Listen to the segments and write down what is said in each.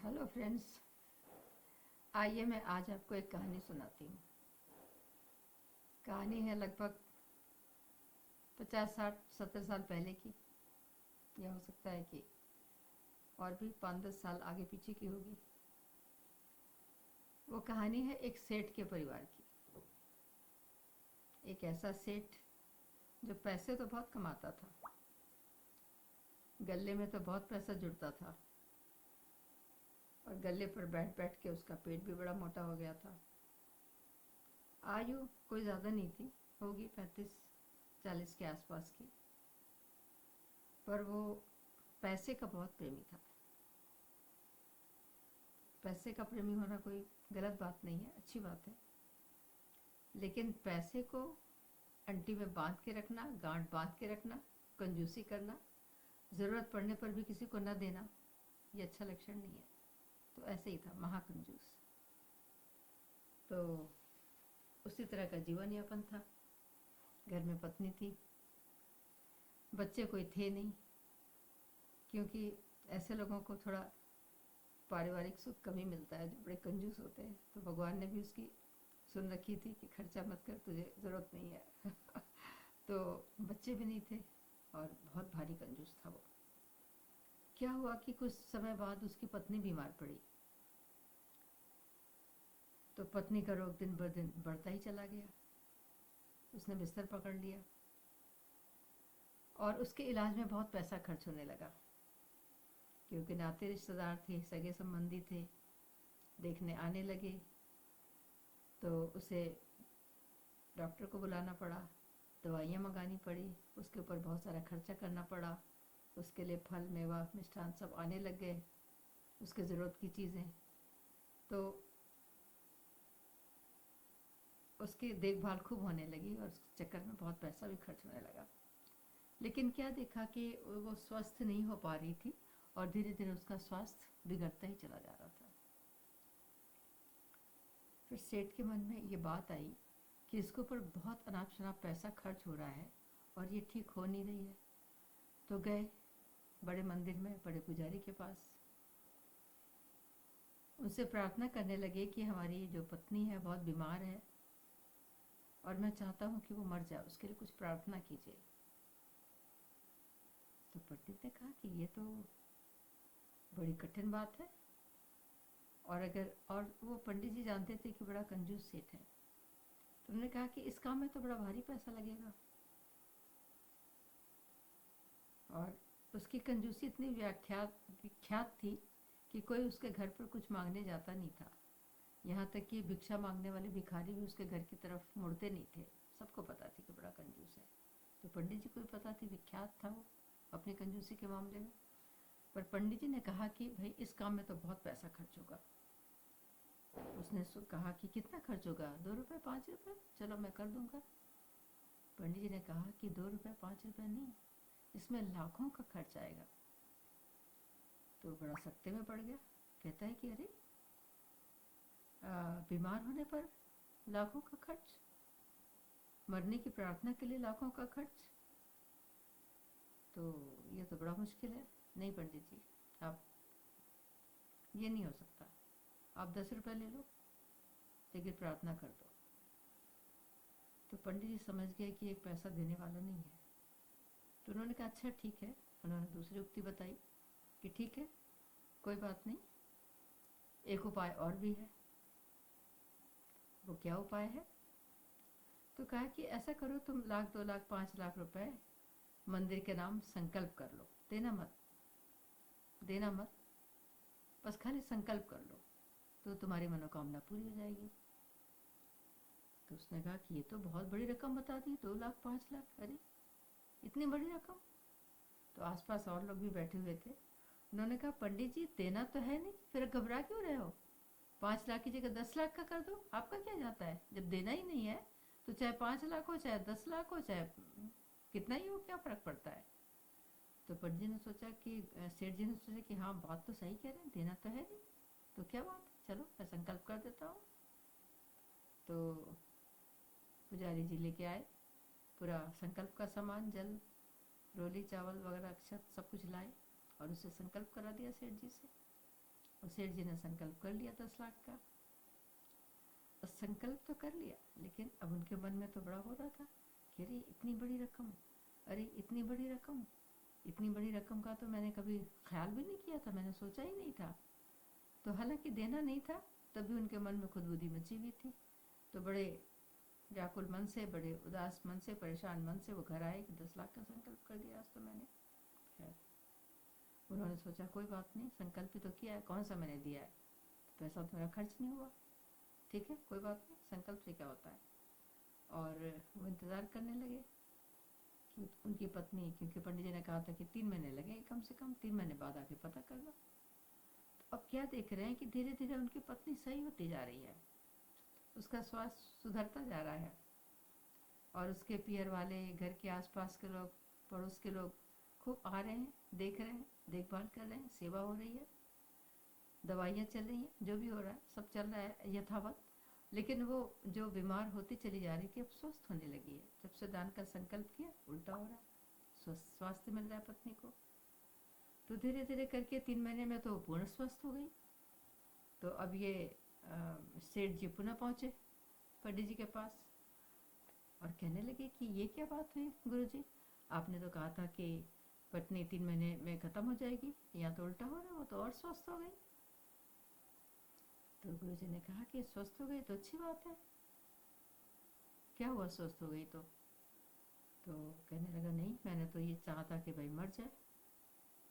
Hello friends, आइए मैं आज आपको एक कहानी सुनाती हूँ। कहानी है लगभग 50 60 70 साल पहले की, या हो सकता है कि और भी 5 10 साल आगे पीछे की होगी। वो कहानी है एक सेठ के परिवार की। एक ऐसा सेठ जो पैसे तो बहुत कमाता था, गले में तो बहुत पैसा जुड़ता था और गले पर बैठ बैठ के उसका पेट भी बड़ा मोटा हो गया था। आयु कोई ज़्यादा नहीं थी, होगी 35 40 के आसपास की, पर वो पैसे का बहुत प्रेमी था। पैसे का प्रेमी होना कोई गलत बात नहीं है, अच्छी बात है, लेकिन पैसे को अंटी में बांध के रखना, गांठ बांध के रखना, कंजूसी करना, ज़रूरत पड़ने पर भी किसी को न देना, ये अच्छा लक्षण नहीं है। तो ऐसे ही था, महाकंजूस। तो उसी तरह का जीवन यापन था। घर में पत्नी थी, बच्चे कोई थे नहीं, क्योंकि ऐसे लोगों को थोड़ा पारिवारिक सुख कम ही मिलता है जो बड़े कंजूस होते हैं। तो भगवान ने भी उसकी सुन रखी थी कि खर्चा मत कर, तुझे ज़रूरत नहीं है। तो बच्चे भी नहीं थे और बहुत भारी कंजूस था वो। क्या हुआ कि कुछ समय बाद उसकी पत्नी बीमार पड़ी। तो पत्नी का रोग दिन ब दिन बढ़ता ही चला गया। उसने बिस्तर पकड़ लिया और उसके इलाज में बहुत पैसा खर्च होने लगा, क्योंकि नाते रिश्तेदार थे, सगे संबंधी थे, देखने आने लगे। तो उसे डॉक्टर को बुलाना पड़ा, दवाइयाँ मंगानी पड़ी, उसके ऊपर बहुत सारा खर्चा करना पड़ा। उसके लिए फल मेवा मिष्ठान सब आने लग गए, उसके ज़रूरत की चीज़ें। तो उसकी देखभाल खूब होने लगी और उस चक्कर में बहुत पैसा भी खर्च होने लगा। लेकिन क्या देखा कि वो स्वस्थ नहीं हो पा रही थी और धीरे धीरे उसका स्वास्थ्य बिगड़ता ही चला जा रहा था। फिर सेठ के मन में ये बात आई कि इसके ऊपर बहुत अनाप शनाप पैसा खर्च हो रहा है और ये ठीक हो नहीं रही है। तो गए बड़े मंदिर में, बड़े पुजारी के पास, उनसे प्रार्थना करने लगे कि हमारी जो पत्नी है बहुत बीमार है और मैं चाहता हूँ कि वो मर जाए, उसके लिए कुछ प्रार्थना कीजिए। तो पंडित ने कहा कि ये तो बड़ी कठिन बात है, और वो पंडित जी जानते थे कि बड़ा कंजूस सेठ है। तो उन्होंने कहा कि इस काम में तो बड़ा भारी पैसा लगेगा, और उसकी कंजूसी इतनी विख्यात थी कि कोई उसके घर पर कुछ मांगने जाता नहीं था। यहाँ तक कि भिक्षा मांगने वाले भिखारी भी उसके घर की तरफ मुड़ते नहीं थे। सबको पता थी कि बड़ा कंजूस है। तो पंडित जी को भी पता थी, विख्यात था वो अपनी कंजूसी के मामले में। पर पंडित जी ने कहा कि भाई इस काम में तो बहुत पैसा खर्च होगा। उसने कहा कि कितना खर्च होगा? 2 रुपये 5 रुपये, चलो मैं कर दूंगा। पंडित जी ने कहा कि 2 रुपये 5 रुपये नहीं, इसमें लाखों का खर्च आएगा। तो बड़ा सख्ते में पड़ गया। कहता है कि अरे बीमार होने पर लाखों का खर्च, मरने की प्रार्थना के लिए लाखों का खर्च, तो ये तो बड़ा मुश्किल है। नहीं पंडित जी, आप, ये नहीं हो सकता। आप 10 रुपये ले लो, लेकिन प्रार्थना कर दो। तो पंडित जी समझ गए कि एक पैसा देने वाला नहीं है। तो उन्होंने कहा अच्छा ठीक है। उन्होंने दूसरी उक्ति बताई कि ठीक है, कोई बात नहीं, एक उपाय और भी है। वो क्या उपाय है? तो कहा कि ऐसा करो, तुम 1 लाख 2 लाख 5 लाख रुपए मंदिर के नाम संकल्प कर लो, देना मत, बस खाली संकल्प कर लो, तो तुम्हारी मनोकामना पूरी हो जाएगी। तो उसने कहा कि ये तो बहुत बड़ी रकम बता दी, 2 लाख 5 लाख, अरे इतनी बड़ी रकम। तो आसपास और लोग भी बैठे हुए थे। उन्होंने कहा पंडित जी देना तो है नहीं, फिर घबरा क्यों रहे हो? 5 लाख की जगह 10 लाख का कर दो, आपका क्या जाता है? जब देना ही नहीं है तो चाहे 5 लाख हो, चाहे 10 लाख हो, चाहे कितना ही हो, क्या फर्क पड़ता है? तो पंडित जी ने सोचा कि सेठ जी ने सोचा कि हाँ बात तो सही कह रहे हैं, देना तो है नहीं, तो क्या बात है, चलो मैं संकल्प कर देता हूँ। तो पुजारी जी लेके आए पूरा संकल्प का सामान, जल, रोली, चावल वगैरह, अक्षत सब कुछ लाए और उसे संकल्प करा दिया सेठ जी से। और सेठ जी ने संकल्प कर लिया 10 लाख का। और संकल्प तो कर लिया, लेकिन अब उनके मन में तो बड़ा हो रहा था कि अरे इतनी बड़ी रकम, अरे इतनी बड़ी रकम, इतनी बड़ी रकम का तो मैंने कभी ख्याल भी नहीं किया था, मैंने सोचा ही नहीं था। तो हालांकि देना नहीं था, तब भी उनके मन में खुदबुदी मची हुई थी। तो बड़े व्याकुल मन से, बड़े उदास मन से, परेशान मन से वो घर आए कि 10 लाख का संकल्प कर दिया आज तो मैंने। खैर, उन्होंने सोचा कोई बात नहीं, संकल्प तो किया है, कौन सा मैंने दिया है, पैसा तो मेरा खर्च नहीं हुआ, ठीक है कोई बात नहीं, संकल्प से क्या होता है। और वो इंतज़ार करने लगे कि उनकी पत्नी, क्योंकि पंडित जी ने कहा था कि 3 महीने लगेंगे कम से कम, 3 महीने बाद आके पता कर लो। तो अब क्या देख रहे हैं कि धीरे धीरे उनकी पत्नी सही होती जा रही है, उसका स्वास्थ्य सुधरता जा रहा है। और उसके पियर वाले, घर के आसपास के लोग, पड़ोस के लोग खूब आ रहे हैं, देख रहे हैं, देखभाल कर रहे हैं, सेवा हो रही है, दवाइयाँ चल रही हैं, जो भी हो रहा है सब चल रहा है यथावत। लेकिन वो जो बीमार होती चली जा रही थी अब स्वस्थ होने लगी है। जब से दान का संकल्प किया उल्टा हो रहा है, स्वस्थ स्वास्थ्य मिल रहा है पत्नी को। तो धीरे धीरे करके 3 महीने में तो पूर्ण स्वस्थ हो गई। तो अब ये सेठ जी पुनः पहुँचे पंडित जी के पास और कहने लगे कि ये क्या बात हुई गुरुजी, आपने तो कहा था कि पत्नी 3 महीने में ख़त्म हो जाएगी, यहाँ तो उल्टा हो रहा है, वो तो और स्वस्थ हो गई। तो गुरुजी ने कहा कि स्वस्थ हो गई तो अच्छी बात है, क्या हुआ स्वस्थ हो गई तो कहने लगा नहीं, मैंने तो ये चाहा था कि भाई मर जाए,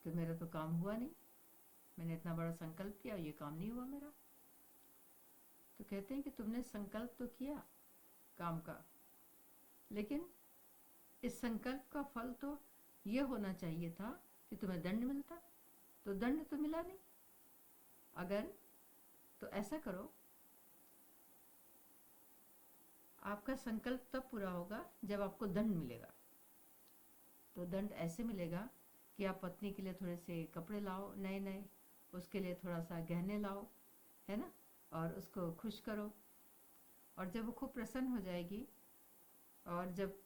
तो मेरा तो काम हुआ नहीं, मैंने इतना बड़ा संकल्प किया, ये काम नहीं हुआ मेरा। तो कहते हैं कि तुमने संकल्प तो किया काम का, लेकिन इस संकल्प का फल तो ये होना चाहिए था कि तुम्हें दंड मिलता, तो दंड तो मिला नहीं। अगर तो ऐसा करो, आपका संकल्प तब पूरा होगा जब आपको दंड मिलेगा। तो दंड ऐसे मिलेगा कि आप पत्नी के लिए थोड़े से कपड़े लाओ नए नए, उसके लिए थोड़ा सा गहने लाओ, है ना, और उसको खुश करो। और जब वो खूब प्रसन्न हो जाएगी और जब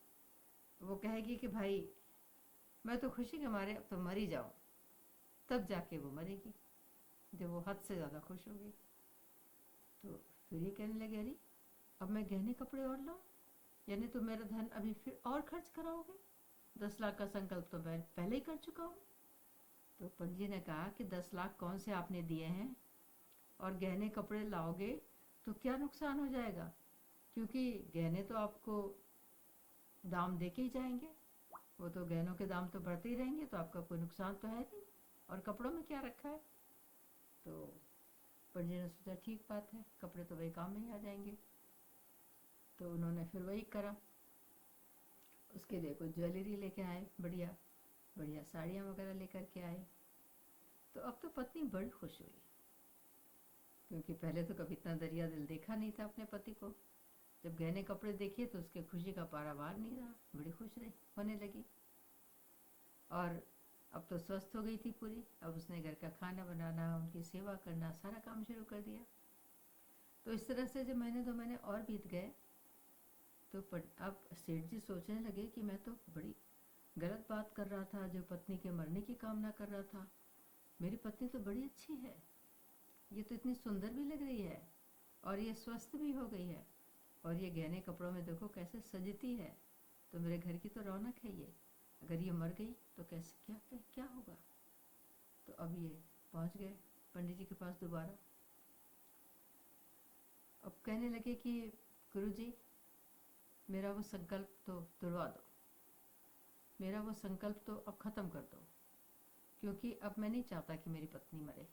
वो कहेगी कि भाई मैं तो खुशी के मारे अब तो मर ही जाऊँ, तब जाके वो मरेगी, जब वो हद से ज़्यादा खुश होगी। तो फिर ये कहने लगे अरे अब मैं गहने कपड़े और लाऊं, यानी तो मेरा धन अभी फिर और खर्च कराओगे, 10 लाख का संकल्प तो मैं पहले ही कर चुका हूँ। तो पंडित जी ने कहा कि 10 लाख कौन से आपने दिए हैं, और गहने कपड़े लाओगे तो क्या नुकसान हो जाएगा, क्योंकि गहने तो आपको दाम दे के ही जाएंगे, वो तो गहनों के दाम तो बढ़ते ही रहेंगे, तो आपका कोई नुकसान तो है नहीं, और कपड़ों में क्या रखा है। तो पंडित जी ने सोचा ठीक बात है, कपड़े तो वही काम में ही आ जाएंगे। तो उन्होंने फिर वही करा, उसके लिए कुछ ज्वेलरी लेके आए, बढ़िया बढ़िया साड़ियाँ वगैरह लेकर के आए। तो अब तो पत्नी बड़ी खुश हुई, क्योंकि पहले तो कभी इतना दरिया दिल देखा नहीं था अपने पति को। जब गहने कपड़े देखे तो उसके खुशी का पारावार नहीं रहा, बड़ी खुश रही होने लगी। और अब तो स्वस्थ हो गई थी पूरी, अब उसने घर का खाना बनाना, उनकी सेवा करना, सारा काम शुरू कर दिया। तो इस तरह से जब महीने 2 महीने और बीत गए तो अब सेठ जी सोचने लगे कि मैं तो बड़ी गलत बात कर रहा था, जो पत्नी के मरने की कामना कर रहा था। मेरी पत्नी तो बड़ी अच्छी है, ये तो इतनी सुंदर भी लग रही है, और ये स्वस्थ भी हो गई है, और ये गहने कपड़ों में देखो कैसे सजती है, तो मेरे घर की तो रौनक है ये, अगर ये मर गई तो कैसे क्या होगा। तो अब ये पहुंच गए पंडित जी के पास दोबारा। अब कहने लगे कि गुरुजी मेरा वो संकल्प तो तुड़वा दो, मेरा वो संकल्प तो अब ख़त्म कर दो, क्योंकि अब मैं नहीं चाहता कि मेरी पत्नी मरे,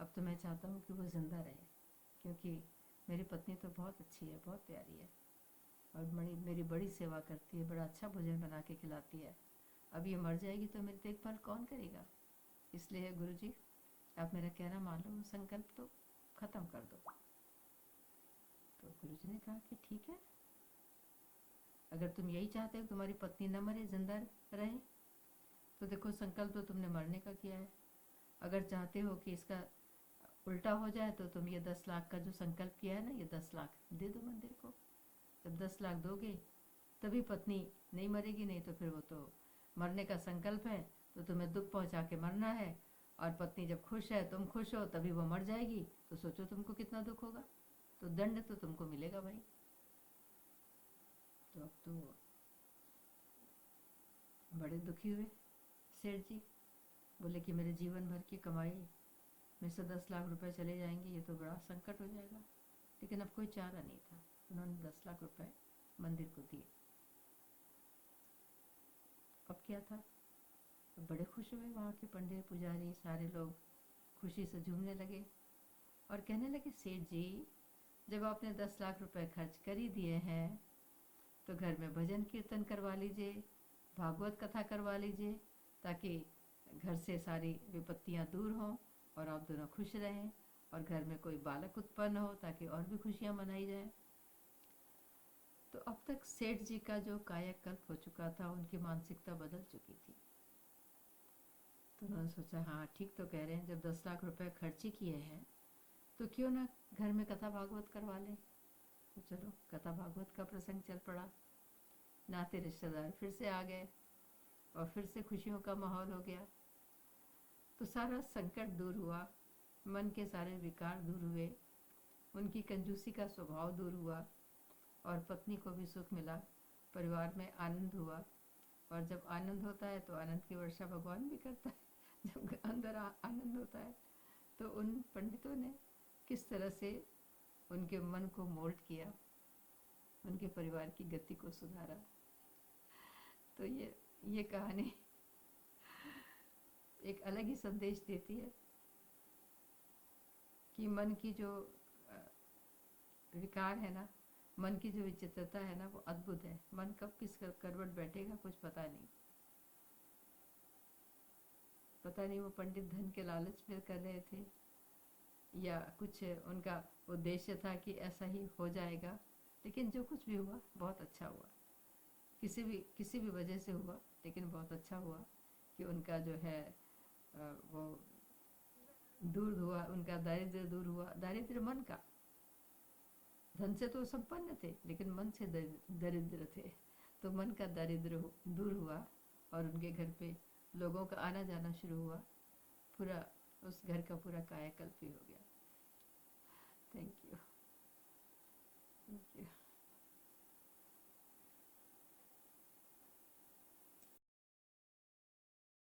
अब तो मैं चाहता हूँ कि वो ज़िंदा रहे, क्योंकि मेरी पत्नी तो बहुत अच्छी है, बहुत प्यारी है, और मेरी बड़ी सेवा करती है, बड़ा अच्छा भोजन बना के खिलाती है। अब ये मर जाएगी तो मेरी देखभाल कौन करेगा, इसलिए गुरुजी आप मेरा कहना मान लो, संकल्प तो ख़त्म कर दो। तो गुरुजी ने कहा कि ठीक है, अगर तुम यही चाहते हो तुम्हारी पत्नी न मरे, जिंदा रहे, तो देखो संकल्प तो तुमने मरने का किया है, अगर चाहते हो कि इसका उल्टा हो जाए तो तुम ये 10 लाख का जो संकल्प किया है ना, ये 10 लाख दे दो मंदिर को। जब 10 लाख दोगे तभी पत्नी नहीं मरेगी, नहीं तो फिर वो तो मरने का संकल्प है तो तुम्हें दुख पहुंचा के मरना है, और पत्नी जब खुश है, तुम खुश हो, तभी वो मर जाएगी, तो सोचो तुमको कितना दुख होगा। तो दंड तो तुमको मिलेगा भाई। तो अब तो बड़े दुखी हुए सेठ जी। बोले कि मेरे जीवन भर की कमाई में से 10 लाख रुपए चले जाएंगे, ये तो बड़ा संकट हो जाएगा। लेकिन अब कोई चारा नहीं था, उन्होंने 10 लाख रुपए मंदिर को दिए। अब क्या था, अब बड़े खुश हुए वहाँ के पंडित पुजारी सारे लोग, खुशी से झूमने लगे और कहने लगे, सेठ जी जब आपने 10 लाख रुपए खर्च कर ही दिए हैं तो घर में भजन कीर्तन करवा लीजिए, भागवत कथा करवा लीजिए, ताकि घर से सारी विपत्तियां दूर हों और आप दोनों खुश रहें, और घर में कोई बालक उत्पन्न हो ताकि और भी खुशियां मनाई जाएं। तो अब तक सेठ जी का जो कायाकल्प हो चुका था, उनकी मानसिकता बदल चुकी थी। तो उन्होंने सोचा, हाँ ठीक तो कह रहे हैं, जब 10 लाख रुपए खर्च ही किए हैं तो क्यों ना घर में कथा भागवत करवा लें। तो चलो कथा भागवत का प्रसंग चल पड़ा, नाते रिश्तेदार फिर से आ गए और फिर से खुशियों का माहौल हो गया। तो सारा संकट दूर हुआ, मन के सारे विकार दूर हुए, उनकी कंजूसी का स्वभाव दूर हुआ और पत्नी को भी सुख मिला, परिवार में आनंद हुआ। और जब आनंद होता है तो आनंद की वर्षा भगवान भी करता है। जब अंदर आनंद होता है तो उन पंडितों ने किस तरह से उनके मन को मोल्ड किया, उनके परिवार की गति को सुधारा। तो ये कहानी एक अलग ही संदेश देती है कि मन की जो विकार है ना, मन की जो विचित्रता है ना, वो अद्भुत है। मन कब किस करवट बैठेगा कुछ पता नहीं। पता नहीं वो पंडित धन के लालच में कर रहे थे या कुछ उनका उद्देश्य था कि ऐसा ही हो जाएगा। लेकिन जो कुछ भी हुआ बहुत अच्छा हुआ, किसी भी वजह से हुआ, लेकिन बहुत अच्छा हुआ कि उनका जो है वो दूर हुआ, उनका दारिद्र्य दूर हुआ। दारिद्र्य मन का, धन से तो संपन्न थे लेकिन मन से दरिद्र थे, तो मन का दारिद्र्य दूर हुआ और उनके घर पे लोगों का आना जाना शुरू हुआ। पूरा उस घर का पूरा कायाकल्प ही हो गया। Thank you.